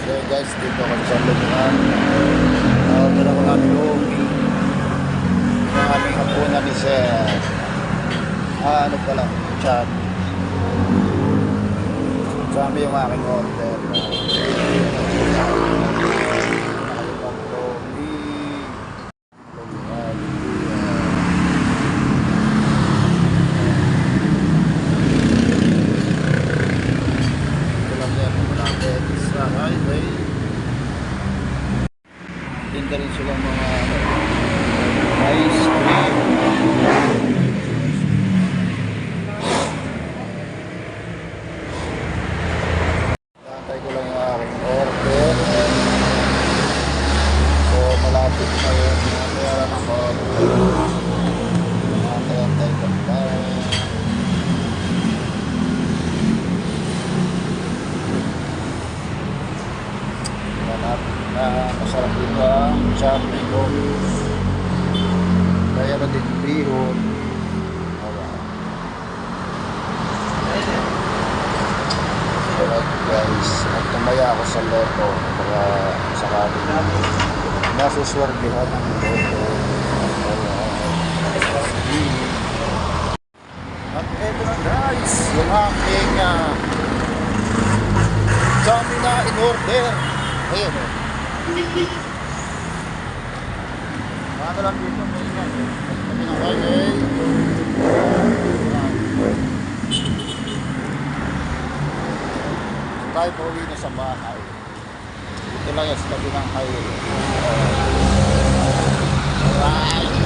So guys, dito ako sa Lubungan. Order ako ng lugi. Yung aming hapunan ni Sir. Ano pala? Chat. Sabi yung aking order. Nakalimutan lugi. Lubungan. Ito lang yan. Malapit sa highway. Tinda rin silang mga ice cream. Nakantay ko lang yung aking order. So malapit na yun. Nabayaran ako. Nakantay ko lang. Masarap dito ang Charlie Gomes. Kaya na din bihon. Alright guys, at tumaya ako sa loto para sakaling nasuswerdihan ang loto. At eto na guys, yung aking dami na in order. Ayan o. Mga lang dito, may ingat eh. Kami ng highway. Tayo po uwi na sa bahay. Dito lang yan sa tabi ng highway. Alright.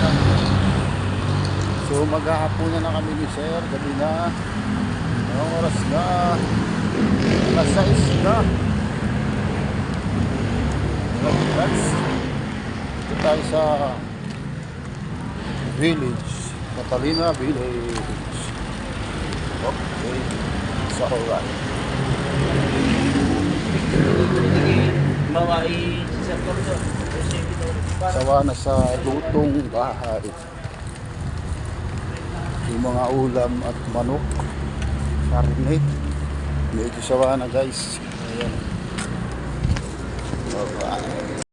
So maghahapunan na kami ni Sir. Gabi na. Anong oras na? Alas 6 na. Guys, ito tayo sa village, Catalina Village. Okay, so alright. Sawa na sa lutong bahay. Yung mga ulam at manok, karne, medyo sawa na guys. Ayan. Alright.